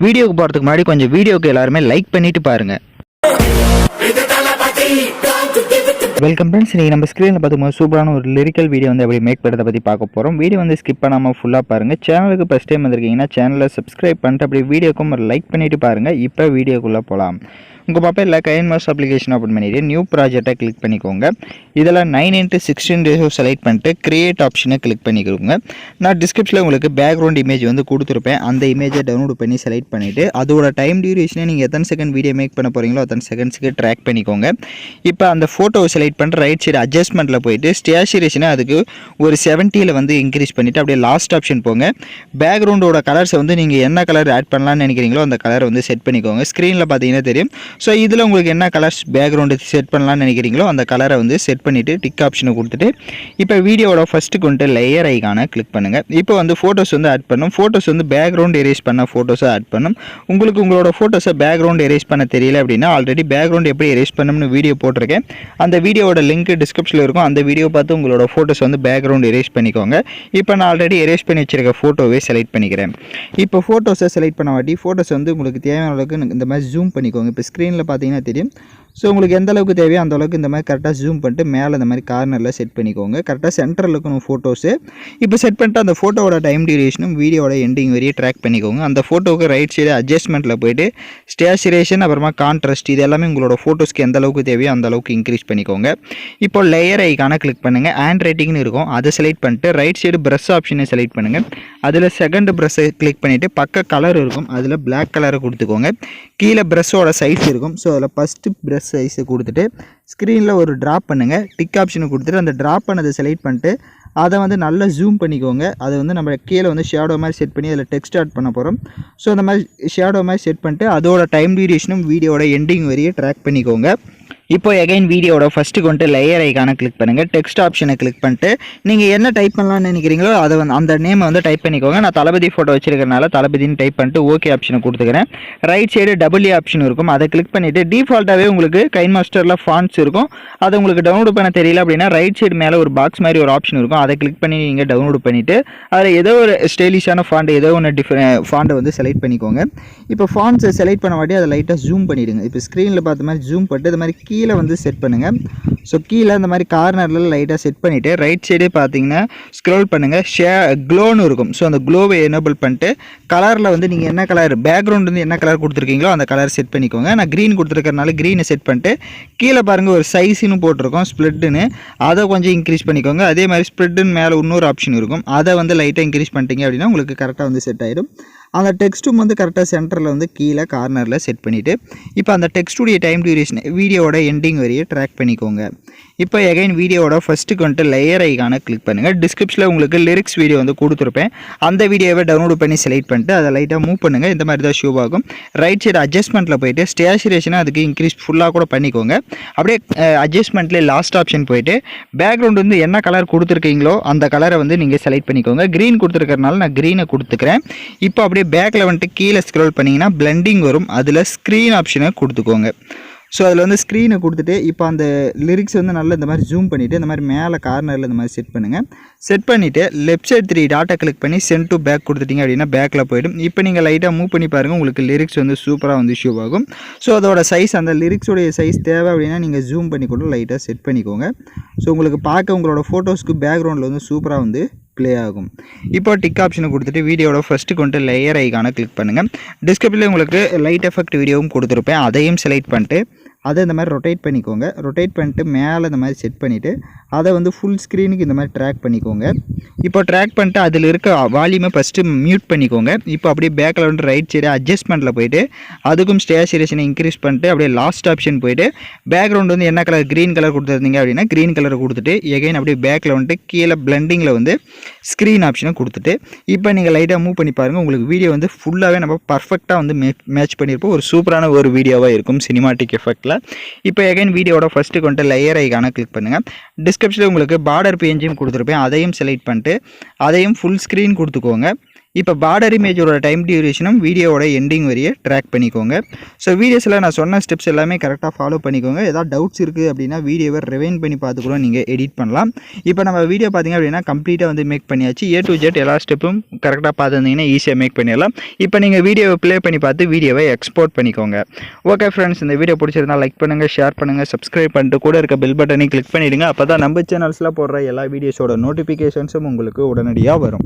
வீடியோக்கு போகிறதுக்கு முன்னாடி கொஞ்சம் வீடியோக்கு எல்லாருமே லைக் பண்ணிட்டு பாருங்க. Welcome friends. இன்றைக்கி நம்ம ஸ்க்ரீனில் பார்த்துக்கும்போது சூப்பரான ஒரு லிரிக்கல் வீடியோ வந்து எப்படி மேக் பண்ணுறதை பற்றி பார்க்க போகிறோம். வீடியோ வந்து ஸ்கிப் பண்ணாமல் ஃபுல்லாக பாருங்கள். சேனலுக்கு ஃபஸ்ட் டைம் வந்திருக்கீங்கன்னா சேனலை சப்ஸ்கிரைப் பண்ணிட்டு அப்படி வீடியோக்கும் ஒரு லைக் பண்ணிவிட்டு பாருங்கள். இப்போ வீடியோக்குள்ளே போகலாம். உங்கள் மொபைலில் கைன்மாஸ்டர் அப்ளிகேஷன் ஓப்பன் பண்ணிவிட்டு நியூ ப்ராஜெக்டை கிளிக் பண்ணிக்கோங்க. இதில் 9:16 ரேஷியோ செலக்ட் பண்ணிட்டு கிரியேட் ஆப்ஷனை கிளிக் பண்ணிக்கோங்க. நான் டிஸ்கிரிப்ஷனில் உங்களுக்கு பேக்ரவுண்ட் இமேஜ் வந்து கொடுத்துருப்பேன். அந்த இமேஜை டவுன்லோட் பண்ணி செலக்ட் பண்ணிவிட்டு அதோட டைம் டியூரேஷனை நீங்கள் எத்தனை செகண்ட் வீடியோ மேக் பண்ண போகிறீங்களோ அத்தனை செகண்ட்ஸுக்கு ட்ராக் பண்ணிக்கோங்க. இப்போ அந்த ஃபோட்டோவை செலக்ட் பண்ணிட்டு ரைட் சைடு அட்ஜஸ்ட்மெண்ட்டில் போயிட்டு ஸ்டேச்சுரேஷனை அதுக்கு ஒரு 70 வந்து இன்க்ரீஸ் பண்ணிவிட்டு அப்படியே லாஸ்ட் ஆப்ஷன் போங்க. பேக்ரவுண்டோட கலர்ஸை வந்து நீங்கள் என்ன கலர் ஆட் பண்ணலான்னு நினைக்கிறீங்களோ அந்த கலரை வந்து செட் பண்ணிக்கோங்க. ஸ்க்ரீனில் பார்த்தீங்கன்னா தெரியும். ஸோ இதில் உங்களுக்கு என்ன கலர்ஸ் பேக்ரவுண்டு செட் பண்ணலான்னு நினைக்கிறீங்களோ அந்த கலரை வந்து செட் பண்ணிவிட்டு டிக் ஆப்ஷனை கொடுத்துட்டு இப்போ வீடியோவோட ஃபஸ்ட்டு கொண்டு லேயர் ஐக்கானை கிளிக் பண்ணுங்கள். இப்போ வந்து ஃபோட்டோஸ் வந்து ஆட் பண்ணும். ஃபோட்டோஸ் வந்து பேக்ரவுண்ட் எரேஸ் பண்ண ஃபோட்டோஸை ஆட் பண்ணும். உங்களுக்கு உங்களோட ஃபோட்டோஸை பேக்ரவுண்ட் எரேஸ் பண்ண தெரியல அப்படின்னா ஆல்ரெடி பேக்ரவுண்ட் எப்படி எரேஸ் பண்ணணும்னு வீடியோ போட்டிருக்கேன். அந்த வீடியோவோட லிங்க் டிஸ்கிரிப்ஷனில் இருக்கும். அந்த வீடியோ பார்த்து உங்களோட ஃபோட்டோஸ் வந்து பேக்ரவுண்ட் எரேஸ் பண்ணிக்கோங்க. இப்போ நான் ஆல்ரெடி எரேஸ் பண்ணி வச்சிருக்க ஃபோட்டோவே செலக்ட் பண்ணிக்கிறேன். இப்போ ஃபோட்டோஸை செலக்ட் பண்ண வாட்டி ஃபோட்டோஸ் வந்து உங்களுக்கு தேவையான அளவுக்கு இந்த மாதிரி ஜூம் பண்ணிக்கோங்க. இப்போ ஸ்க்ரீனில் பார்த்தீங்கன்னா தெரியும். ஸோ உங்களுக்கு எந்த அளவுக்கு தேவையோ அந்த அளவுக்கு இந்த மாதிரி கரெக்டாக ஜூம் பண்ணிட்டு மேலே இந்த மாதிரி கார்னரில் செட் பண்ணிக்கோங்க. கரெக்டாக சென்டரில் இருக்கணும் ஃபோட்டோஸு. இப்போ செட் பண்ணிட்டு அந்த ஃபோட்டோவோட டைம் டியூரேஷனும் வீடியோட எண்டிங் வரையும் ட்ராக் பண்ணிக்கோங்க. அந்த ஃபோட்டோவுக்கு ரைட் சைடு அட்ஜஸ்ட்மெண்ட்டில் போய்ட்டு ஸ்டேச்சுரேஷன் அப்புறமா கான்ட்ராஸ்ட் இது எல்லாமே உங்களோட ஃபோட்டோஸ்க்கு எந்த அளவுக்கு தேவையோ அந்த அளவுக்கு இன்க்ரீஸ் பண்ணிக்கோங்க. இப்போ லேயர் ஐக்கான கிளிக் பண்ணுங்கள். ஹேண்ட் ரைட்டிங்னு இருக்கும் அதை செலக்ட் பண்ணிட்டு ரைட் சைடு ப்ரஷ் ஆப்ஷனை செலக்ட் பண்ணுங்கள். அதில் செகண்ட் ப்ரஷ்ஷை கிளிக் பண்ணிவிட்டு பக்க கலர் இருக்கும் அதில் பிளாக் கலரை கொடுத்துக்கோங்க. கீழே ப்ரஷ்ஷோட சைஸ் இருக்கும். ஸோ அதில் ஃபஸ்ட்டு ப்ரஷ் சைஸை கொடுத்துட்டு ஸ்க்ரீனில் ஒரு ட்ராப் பண்ணுங்கள். டிக் ஆப்ஷனை கொடுத்துட்டு அந்த ட்ராப் பண்ணதை செலக்ட் பண்ணிட்டு அதை வந்து நல்லா ஜூம் பண்ணிக்கோங்க. அதை வந்து நம்ம கீழே வந்து ஷேடோ மாதிரி செட் பண்ணி அதில் டெக்ஸ்ட் ஆட் பண்ண போகிறோம். ஸோ அந்த மாதிரி ஷேடோ மாதிரி செட் பண்ணிட்டு அதோட டைம் டியூரேஷனும் வீடியோட எண்டிங் வரையும் ட்ராக் பண்ணிக்கோங்க. இப்போ எகைன் வீடியோட ஃபஸ்ட்டு கொண்டு லேயர் ஐக்கான கிளிக் பண்ணுங்கள். டெக்ஸ்ட் ஆப்ஷனை கிளிக் பண்ணிட்டு நீங்கள் என்ன டைப் பண்ணலான்னு நினைக்கிறீங்களோ அதை வந்து அந்த நேமை வந்து டைப் பண்ணிக்கோங்க. நான் தளபதி ஃபோட்டோ வச்சிருக்கிறனால தளபதினு டைப் பண்ணிட்டு ஓகே ஆப்ஷனை கொடுத்துக்கிறேன். ரைட் சைடு டபுள்யூ ஆப்ஷன் இருக்கும் அதை கிளிக் பண்ணிவிட்டு டிஃபால்ட்டாகவே உங்களுக்கு கைன்மாஸ்டரில் ஃபாண்ட்ஸ் இருக்கும். அதை உங்களுக்கு டவுன்லோட் பண்ண தெரியல அப்படின்னா ரைட் சைடு மேலே ஒரு பாக்ஸ் மாதிரி ஒரு ஆப்ஷன் இருக்கும். அதை கிளிக் பண்ணி நீங்கள் டவுன்லோட் பண்ணிவிட்டு அதில் ஏதோ ஒரு ஸ்டைலிஷான ஃபாண்ட் ஏதோ ஒன்று ஃபாண்டை வந்து செலக்ட் பண்ணிக்கோங்க. இப்போ ஃபாண்ட்ஸை செலக்ட் பண்ண வாட்டி அதை லைட்டாக ஜூம் பண்ணிவிடுங்க. இப்போ ஸ்க்ரீனில் பார்த்த மாதிரி ஜூம் பண்ணிட்டு இது மாதிரி கீழே வந்து செட் பண்ணுங்கள். ஸோ கீழே இந்த மாதிரி கார்னரில் லைட்டாக செட் பண்ணிவிட்டு ரைட் சைடே பார்த்தீங்கன்னா ஸ்க்ரோல் பண்ணுங்கள். க்ளோன்னு இருக்கும். ஸோ அந்த க்ளோவை எனேபிள் பண்ணிட்டு கலரில் வந்து நீங்கள் என்ன கலர் பேக்ரவுண்ட் வந்து என்ன கலர் கொடுத்துருக்கீங்களோ அந்த கலர் செட் பண்ணிக்கோங்க. நான் க்ரீன் கொடுத்துருக்கறனால க்ரீனை செட் பண்ணிட்டு கீழே பாருங்கள் ஒரு சைஸுன்னு போட்டிருக்கோம் ஸ்ப்ளிட்டுன்னு அதை கொஞ்சம் இன்க்ரீஸ் பண்ணிக்கோங்க. அதே மாதிரி ஸ்ப்ளிட்டுன்னு மேலே இன்னொரு ஆப்ஷன் இருக்கும். அதை வந்து லைட்டாக இன்க்ரீஸ் பண்ணிட்டீங்க அப்படின்னா உங்களுக்கு கரெக்டாக வந்து செட் ஆகிடும். அந்த டெக்ஸ்ட்டும் வந்து கரெக்டாக சென்டரில் வந்து கீழே கார்னரில் செட் பண்ணிவிட்டு இப்போ அந்த டெக்ஸ்ட்டுடைய டைம் டியூரேஷன் வீடியோட எண்டிங் வரையே ட்ராக் பண்ணிக்கோங்க. இப்போ எகைன் வீடியோட ஃபஸ்ட்டு கொண்டு லேயர் ஐக்கான கிளிக் பண்ணுங்கள். டிஸ்கிரிப்ஷனில் உங்களுக்கு லிரிக்ஸ் வீடியோ வந்து கொடுத்துருப்பேன். அந்த வீடியோவை டவுன்லோட் பண்ணி செலக்ட் பண்ணிட்டு அதை லைட்டாக மூவ் பண்ணுங்கள். இந்த மாதிரி தான் ஷோ ஆகும். ரைட் சைடு அட்ஜஸ்ட்மெண்ட்டில் போய்ட்டு ஸ்டேச்சுரேஷனை அதுக்கு இன்க்ரீஸ் ஃபுல்லாக கூட பண்ணிக்கோங்க. அப்படியே அட்ஜஸ்ட்மெண்ட்லேயே லாஸ்ட் ஆப்ஷன் போய்ட்டு பேக்ரவுண்ட் வந்து என்ன கலர் கொடுத்துருக்கீங்களோ அந்த கலரை வந்து நீங்கள் செலக்ட் பண்ணிக்கோங்க. க்ரீன் கொடுத்துருக்கறனால நான் க்ரீனை கொடுத்துக்கிறேன். இப்போ அப்படியே பேக்கில் வந்துட்டு கீழே ஸ்க்ரோல் பண்ணிங்கன்னா பிளெண்டிங் வரும். அதில் ஸ்க்ரீன் ஆப்ஷனை கொடுத்துக்கோங்க. ஸோ அதில் வந்து ஸ்க்ரீனை கொடுத்துட்டு இப்போ அந்த லிரிக்ஸ் வந்து நல்லா இந்த மாதிரி ஜூம் பண்ணிவிட்டு இந்த மாதிரி மேலே கார்னரில் இந்த மாதிரி செட் பண்ணுங்கள். செட் பண்ணிவிட்டு லெஃப்ட் சைடு 3 டாட்டை கிளிக் பண்ணி சென்ட் டு பேக் கொடுத்துட்டிங்க அப்படின்னா பேக்கில் போய்டும். இப்போ நீங்கள் லைட்டாக மூவ் பண்ணி பாருங்கள். உங்களுக்கு லிரிக்ஸ் வந்து சூப்பராக வந்து ஷோ ஆகும். ஸோ அதோட சைஸ் அந்த லிரிக்ஸோடைய சைஸ் தேவை அப்படின்னா நீங்கள் ஜூம் பண்ணி கூட லைட்டாக செட் பண்ணிக்கோங்க. ஸோ உங்களுக்கு பார்க்க உங்களோட ஃபோட்டோஸ்க்கு பேக்ரவுண்டில் வந்து சூப்பராக வந்து ப்ளே ஆகும். இப்போ டிக் ஆப்ஷனை கொடுத்துட்டு வீடியோட ஃபஸ்ட்டு கொண்டு லேயர் ஐக்கான கிளிக் பண்ணுங்கள். டிஸ்கிரிப்ஷனில் உங்களுக்கு லைட் எஃபெக்ட் வீடியோவும் கொடுத்துருப்பேன். அதையும் செலக்ட் பண்ணிட்டு அதை இந்த மாதிரி ரொட்டேட் பண்ணிக்கோங்க. ரொட்டேட் பண்ணிட்டு மேலே இந்த மாதிரி செட் பண்ணிவிட்டு அதை வந்து ஃபுல் ஸ்க்ரீனுக்கு இந்த மாதிரி ட்ராக் பண்ணிக்கோங்க. இப்போ ட்ராக் பண்ணிட்டு அதில் இருக்க வால்யூமை ஃபஸ்ட்டு மியூட் பண்ணிக்கோங்க. இப்போ அப்படியே பேக்கில் வந்து ரைட் சைடு அட்ஜஸ்ட்மெண்ட்டில் போய்ட்டு அதுக்கும் ஸ்டேச்சுரேஷனை இன்க்ரீஸ் பண்ணிட்டு அப்படியே லாஸ்ட் ஆப்ஷன் போய்ட்டு பேக்ரவுண்ட் வந்து என்ன கலர் க்ரீன் கலர் கொடுத்துருந்தீங்க அப்படின்னா க்ரீன் கலர் கொடுத்துட்டு எகைன் அப்படியே பேக்கில் வந்துட்டு கீழே பிளெண்டிங்கில் வந்து ஸ்க்ரீன் ஆப்ஷனை கொடுத்துட்டு இப்போ நீங்கள் லைட்டாக மூவ் பண்ணி பாருங்கள். உங்களுக்கு வீடியோ வந்து ஃபுல்லாகவே நம்ம பர்ஃபெக்டாக வந்து மேட்ச் பண்ணியிருப்போம். ஒரு சூப்பரான ஒரு வீடியோவாக இருக்கும் சினிமாட்டிக் எஃபெக்டில். இப்போ எகைன் வீடியோட ஃபஸ்ட்டு கொண்டு லேயர் ஐக்கான கிளிக் பண்ணுங்கள். டிஸ்கிரிப்ஷனில் உங்களுக்கு பார்டர் பேஜையும் கொடுத்துருப்பேன். அதையும் செலக்ட் பண்ணிட்டு அதையும் ஃபுல் ஸ்க்ரீன் கொடுத்துக்கோங்க. இப்போ பார்டர் இமேஜோட டைம் டியூரேஷனும் வீடியோவோட எண்டிங் வரையே ட்ராக் பண்ணிக்கோங்க. ஸோ வீடியோஸில் நான் சொன்ன ஸ்டெப்ஸ் எல்லாமே கரெக்டாக ஃபாலோ பண்ணிக்கோங்க. ஏதாவது டவுட்ஸ் இருக்குது அப்படின்னா வீடியோவை ரிவைண்ட் பண்ணி பார்த்து கூட நீங்கள் எடிட் பண்ணலாம். இப்போ நம்ம வீடியோ பார்த்திங்க அப்படின்னா கம்ப்ளீட்டாக வந்து மேக் பண்ணியாச்சு. A to Z எல்லா ஸ்டெப்பும் கரெக்டாக பார்த்துருந்தீங்கன்னா ஈஸியாக மேக் பண்ணிடலாம். இப்போ நீங்கள் வீடியோவை ப்ளே பண்ணி பார்த்து வீடியோவை எக்ஸ்போர்ட் பண்ணிக்கோங்க. ஓகே ஃப்ரெண்ட்ஸ், இந்த வீடியோ பிடிச்சிருந்தா லைக் பண்ணுங்கள், ஷேர் பண்ணுங்கள், சப்ஸ்கிரைப் பண்ணிட்டு கூட இருக்க பெல் பட்டனை கிளிக் பண்ணிவிடுங்க. அப்போ தான் நம்ம சேனல்ஸில் போடுற எல்லா வீடியோஸோட நோட்டிஃபிகேஷன்ஸும் உங்களுக்கு உடனடியாக வரும்.